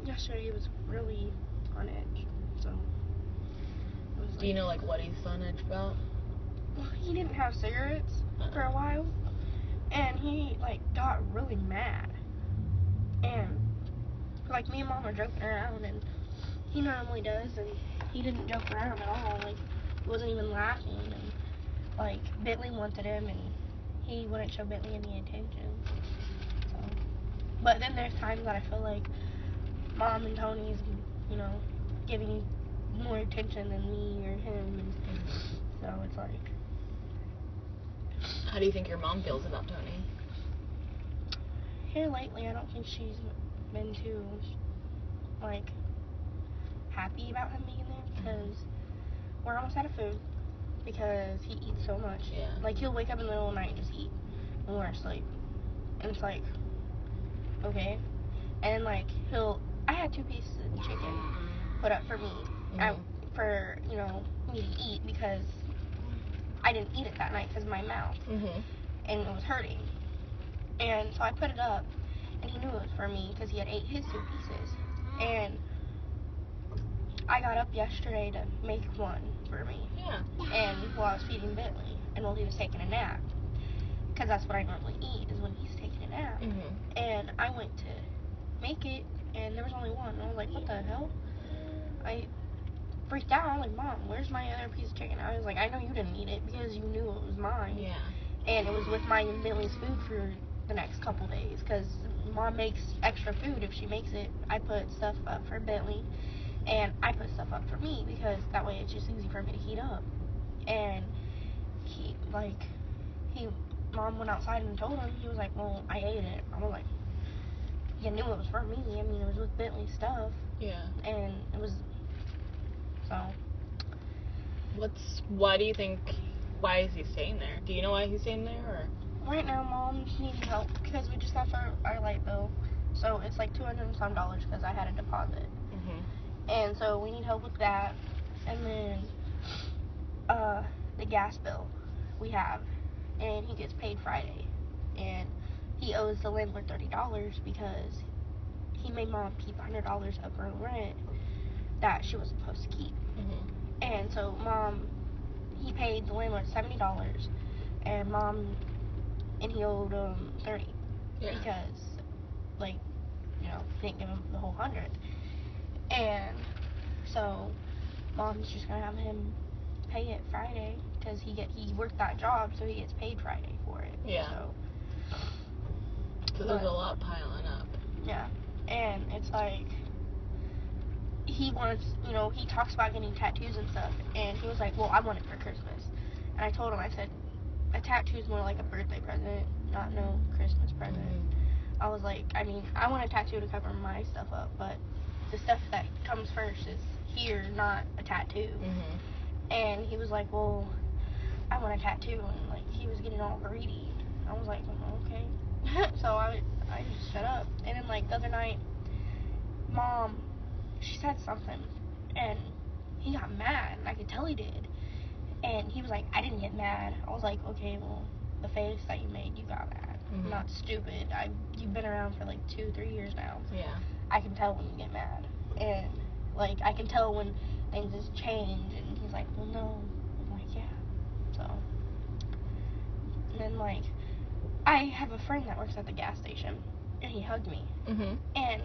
yesterday he was really on edge, so. Do you know, like, what he's on edge about? Well, he didn't have cigarettes for a while, and he, like, got really mad. And, like, me and Mom were joking around, and he normally does, and he didn't joke around at all. Like, wasn't even laughing, and, like, Bentley wanted him, and he wouldn't show Bentley any attention. So. But then there's times that I feel like Mom and Tony's, you know, giving more attention than me or him, and so it's like. How do you think your mom feels about Tony? Here lately, I don't think she's been too, like, happy about him being there, because we're almost out of food, because he eats so much. Yeah. Like, he'll wake up in the middle of the night and just eat when we're asleep, and it's like, okay. And, like, I had 2 pieces of chicken put up for me, for, you know, me to eat, because I didn't eat it that night because of my mouth, and it was hurting. And so I put it up, and he knew it was for me because he had ate his 2 pieces. And I got up yesterday to make one for me. Yeah. And while I was feeding Bentley, and while he was taking a nap, because that's what I normally eat is when he's taking a nap. And I went to make it, and there was only one. And I was like, what the hell? I freaked out. I was like, Mom, where's my other piece of chicken? I was like, I know you didn't eat it because you knew it was mine. Yeah. And it was with mine and Bentley's food for the next couple days, because Mom makes extra food if she makes it. I put stuff up for Bentley, and I put stuff up for me, because that way it's just easy for me to heat up. And Mom went outside and told him. He was like, well, I ate it. I was like, you knew it was for me. I mean, it was with Bentley's stuff. Yeah. And it was, so. Why is he staying there? Do you know why he's staying there, or? Right now, Mom needs help, because we just got our light bill. So it's like $200 and some because I had a deposit. And so we need help with that. And then the gas bill we have, and he gets paid Friday, and he owes the landlord $30 because he made Mom keep $100 of her rent that she was supposed to keep. And so he paid the landlord $70, and he owed him $30 because, like, you know, didn't give him the whole 100. And so Mom's just gonna have him pay it Friday, because he worked that job, so he gets paid Friday for it. Yeah. So there's a lot piling up. Yeah. And it's like, he wants, you know, he talks about getting tattoos and stuff, and he was like, well, I want it for Christmas. And I told him, I said, a tattoo's more like a birthday present, not no Christmas present. I was like, I mean, I want a tattoo to cover my stuff up, but the stuff that comes first is here, not a tattoo. And he was like, well, I want a tattoo, and, like, he was getting all greedy. I was like, okay. So I just shut up. And then, like, the other night, Mom, she said something, and he got mad, and I could tell he did. And he was like, I didn't get mad. I was like, okay, well, the face that you made, you got mad. I'm not stupid. You've been around for like 2-3 years now. Yeah. I can tell when you get mad. And, like, I can tell when things just change. And he's like, well, no. I'm like, yeah. So. And then, like, I have a friend that works at the gas station, and he hugged me. And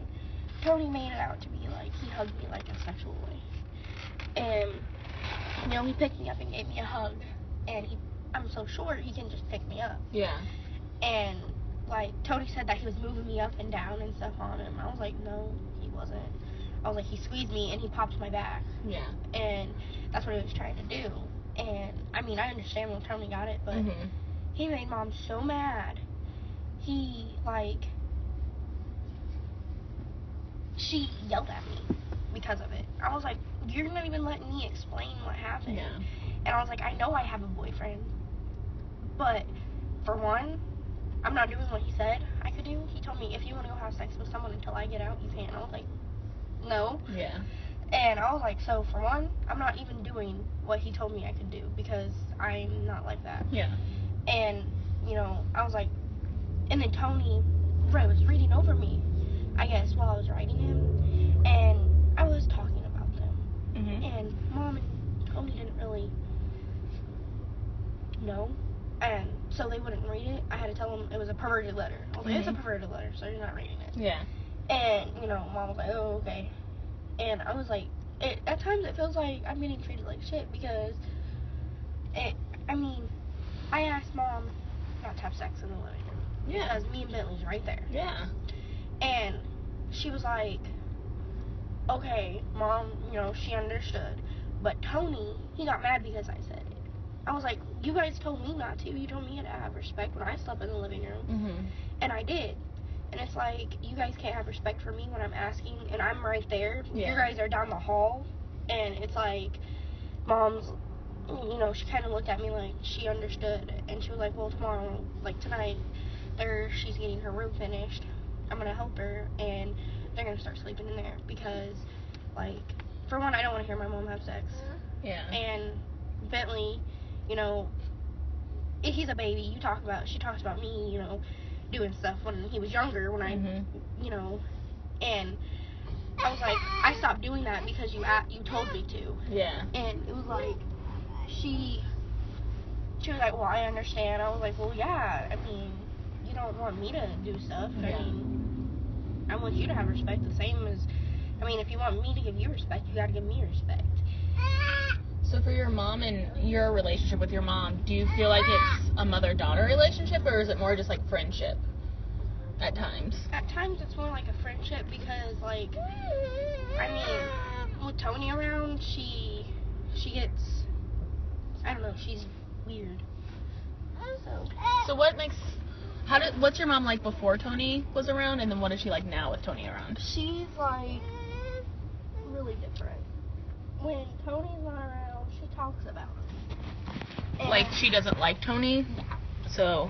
Tony made it out to be like he hugged me like a sexual way. And, you know, he picked me up and gave me a hug. And I'm so short, he can just pick me up. Yeah. And, like, Tony said that he was moving me up and down and stuff on him. I was like, no, he wasn't. I was like, he squeezed me and he popped my back. Yeah. And that's what he was trying to do. And, I mean, I understand when Tony got it, but he made Mom so mad. She yelled at me because of it. I was like, you're not even letting me explain what happened. Yeah. And I was like, I know I have a boyfriend, but for one, I'm not doing what he said I could do. He told me, if you want to go have sex with someone until I get out, you can. I was like, no. Yeah. And I was like, so for one, I'm not even doing what he told me I could do, because I'm not like that. Yeah. And, you know, I was like, and then Tony was reading over me, I guess, while I was writing him. Mom, it was a perverted letter. I was like, it's a perverted letter, so you're not reading it. Yeah. And, Mom was like, oh, okay. And I was like, at times it feels like I'm getting treated like shit because, I asked Mom not to have sex in the living room. Yeah. Because me and Bentley's right there. Yeah. And she was like, okay, Mom, she understood. But Tony, he got mad because I said it. I was like, you guys told me not to. You told me to have respect when I slept in the living room. And I did. And it's like, you guys can't have respect for me when I'm asking, and I'm right there. Yeah. You guys are down the hall. And it's like, Mom's, she kind of looked at me like she understood. And she was like, well, tomorrow, like tonight, she's getting her room finished. I'm going to help her, and they're going to start sleeping in there. Because, like, for one, I don't want to hear my mom have sex. Yeah. And Bentley, he's a baby. She talks about me, doing stuff when he was younger, when I, and I was like, I stopped doing that because you told me to. Yeah. And it was like, she was like, well, I understand. I was like, well, yeah, you don't want me to do stuff. Yeah. I want you to have respect the same as, if you want me to give you respect, you gotta give me respect. So for your mom and your relationship with your mom, do you feel like it's a mother-daughter relationship, or is it more just like friendship at times? At times it's more like a friendship because, like, with Tony around, she gets, I don't know, she's weird. So what's your mom like before Tony was around, and then what is she like now with Tony around? She's, like, really different. When Tony's not around, she talks about him. Like, she doesn't like Tony? Yeah. So.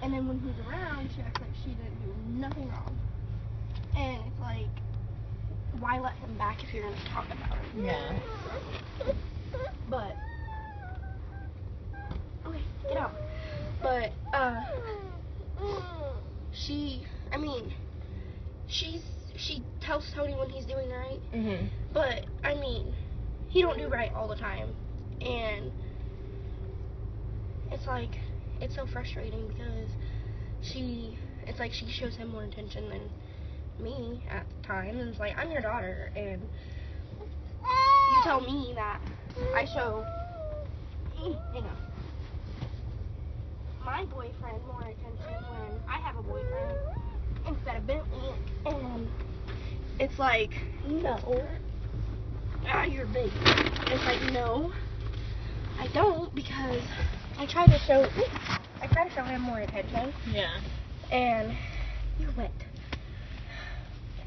And then when he's around, she acts like she didn't do nothing wrong. And it's like, why let him back if you're going to talk about him? Yeah. But, okay, get out. But, she tells Tony when he's doing right. But, he don't do right all the time. And it's like, it's so frustrating because it's like she shows him more attention than me at the time. And it's like, I'm your daughter, and you tell me that I show, my boyfriend more attention when I have a boyfriend instead of Bentley. And it's like, no. You're big. It's like, no, I don't, because I try to show him more attention. Yeah. And you're wet.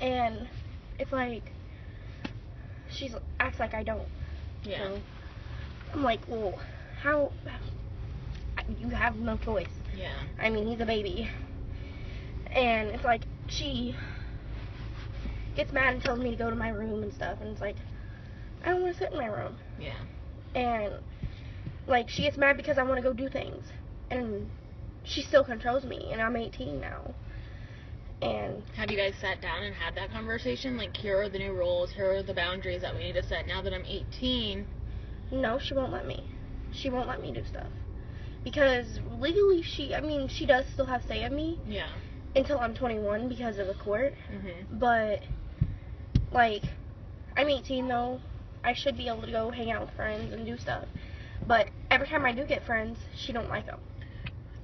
And it's like, she acts like I don't. Yeah. So I'm like, well, how? You have no choice. Yeah. He's a baby. And it's like, she gets mad and tells me to go to my room and stuff. And it's like, I don't want to sit in my room. Yeah. And, like, she gets mad because I want to go do things. And she still controls me, and I'm 18 now. And have you guys sat down and had that conversation? Like, here are the new rules, here are the boundaries that we need to set now that I'm 18. No, she won't let me. She won't let me do stuff. Because legally, she does still have say in me. Yeah. Until I'm 21 because of the court. But, like, I'm 18 though. I should be able to go hang out with friends and do stuff. But every time I do get friends, she don't like them.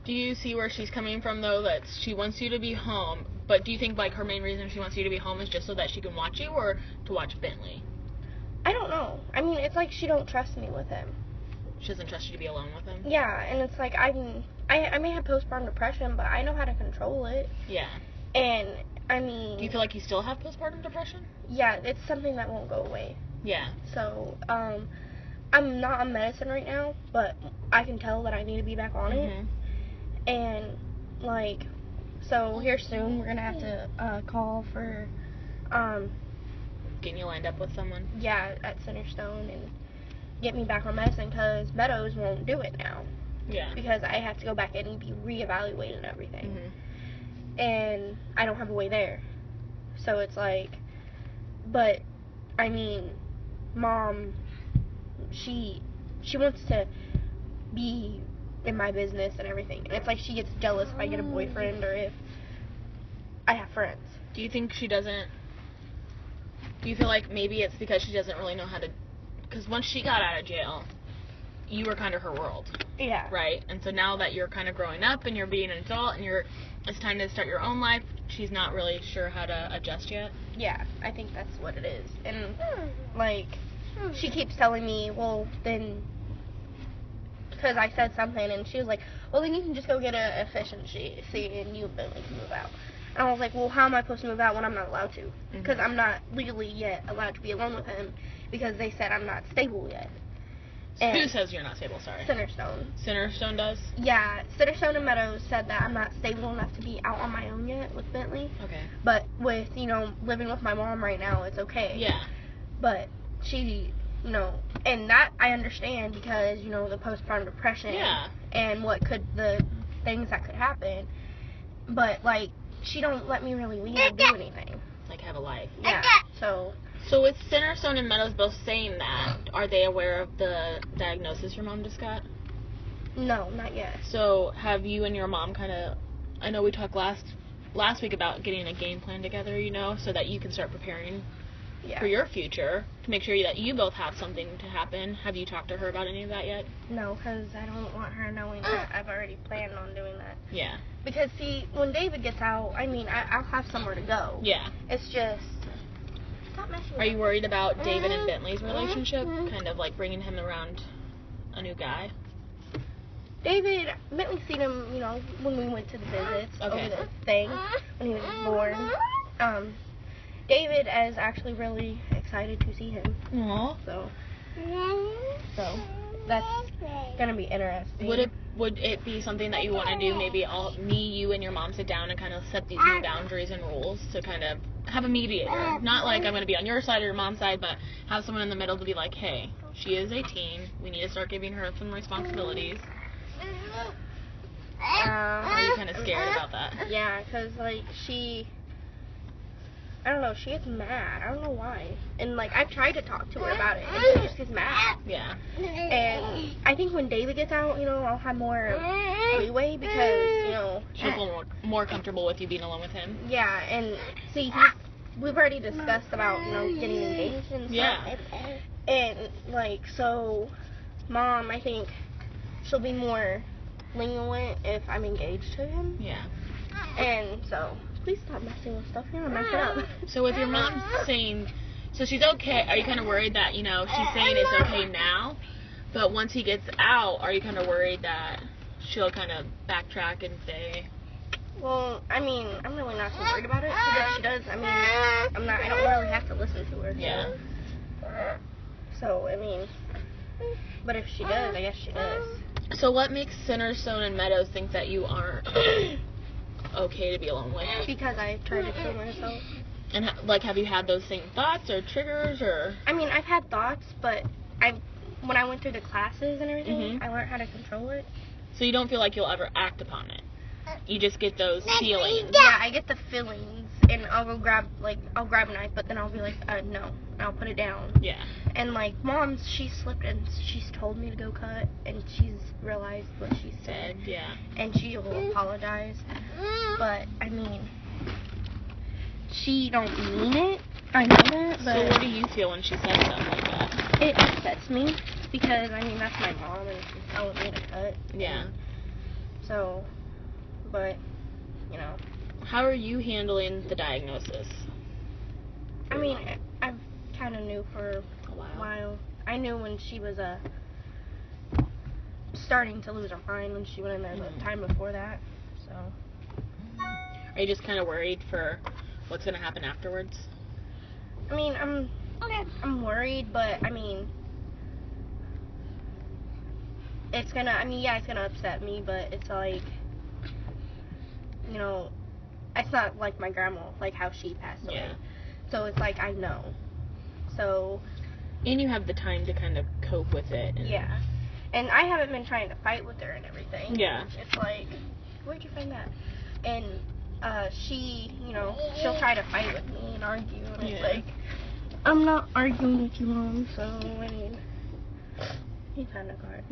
Do you see where she's coming from, though, that she wants you to be home, but do you think, like, her main reason she wants you to be home is just so that she can watch you, or to watch Bentley? I don't know. It's like she don't trust me with him. She doesn't trust you to be alone with him? Yeah, and it's like, I may have postpartum depression, but I know how to control it. Yeah. And, do you feel like you still have postpartum depression? Yeah, it's something that won't go away. Yeah. So, I'm not on medicine right now, but I can tell that I need to be back on it. And, like, so here soon we're going to have to call for, getting you lined up with someone? Yeah, at Centerstone, and get me back on medicine, because Meadows won't do it now. Yeah. Because I have to go back in and be reevaluated and everything. And I don't have a way there. So it's like, but, Mom, she wants to be in my business and everything. And it's like she gets jealous if I get a boyfriend or if I have friends. Do you think she doesn't? Do you feel like maybe it's because she doesn't really know how to? Because once she got out of jail, you were kind of her world. Yeah. Right? And so now that you're kind of growing up and you're being an adult and it's time to start your own life, she's not really sure how to adjust yet. Yeah, I think that's what it is. And, like, she keeps telling me, well, then, because I said something, and she was like, well, then you can just go get a efficiency, and you and Bentley can move out. And I was like, well, how am I supposed to move out when I'm not allowed to? Because I'm not legally yet allowed to be alone with him, because they said I'm not stable yet. And who says you're not stable? Sorry. Centerstone. Centerstone does? Yeah, Centerstone and Meadows said that I'm not stable enough to be out on my own yet with Bentley. Okay. But with, living with my mom right now, it's okay. Yeah. But she, and that I understand because, the postpartum depression. Yeah. And the things that could happen. But, like, she don't let me really leave or do anything. Like, have a life. Yeah, so with Centerstone and Meadows both saying that, are they aware of the diagnosis your mom just got? No, not yet. So have you and your mom I know we talked last week about getting a game plan together, so that you can start preparing for your future, to make sure that you both have something to happen. Have you talked to her about any of that yet? No, because I don't want her knowing that I've already planned on doing that. Yeah. Because, see, when David gets out, I'll have somewhere to go. Yeah. It's just... Are you worried about David and Bentley's relationship? Kind of like bringing him around a new guy? Bentley seen him, when we went to the visits over the thing, when he was born. David is actually really excited to see him. Aww. So that's gonna be interesting. Would it be something that you want to do? Maybe you and your mom sit down and kind of set these new boundaries and rules to kind of have a mediator. Not like I'm going to be on your side or your mom's side, but have someone in the middle to be like, hey, she is 18. We need to start giving her some responsibilities. Are you kind of scared about that? Yeah, because, like, I don't know, she gets mad. I don't know why. And, like, I've tried to talk to her about it, and she just gets mad. Yeah. And I think when David gets out, I'll have more leeway because, she'll feel more comfortable with you being alone with him. Yeah, and see, we've already discussed about, getting engaged and stuff. Yeah. And, like, so, Mom, I think she'll be more lenient if I'm engaged to him. Yeah. And so... Please stop messing with stuff. You're gonna mess it up. So with your mom saying, so she's okay, are you kind of worried that, she's saying it's okay now, but once he gets out, are you kind of worried that she'll kind of backtrack and say... Well, I'm really not so worried about it, because if she does, I don't really have to listen to her. Yeah. So, but if she does, I guess she does. So what makes Centerstone and Meadows think that you aren't... okay to be alone with? Because I tried to kill myself. And have you had those same thoughts or triggers or? I've had thoughts, but when I went through the classes and everything, I learned how to control it. So you don't feel like you'll ever act upon it? You just get those feelings? Yeah, I get the feelings, and I'll grab a knife, but then I'll be like, no, and I'll put it down. Yeah. And, like, Mom, she slipped and she's told me to go cut, and she's realized what she said. Yeah. And she will apologize. But, she don't mean it. I know that, but... So what do you feel when she says stuff like that? It upsets me, because, that's my mom, and she's telling me to cut. Yeah. So, but, How are you handling the diagnosis? I've kind of knew for a while. I knew when she was starting to lose her mind when she went in there the time before that. So. Are you just kind of worried for what's going to happen afterwards? I'm worried, but it's gonna. It's gonna upset me, but it's like, it's not like my grandma, like how she passed away. Yeah. So it's like I know. So. And you have the time to kind of cope with it. Yeah. And I haven't been trying to fight with her and everything. Yeah. It's like, where'd you find that? And she, she'll try to fight with me and argue, and it's like, I'm not arguing with you, Mom. So it's kind of hard.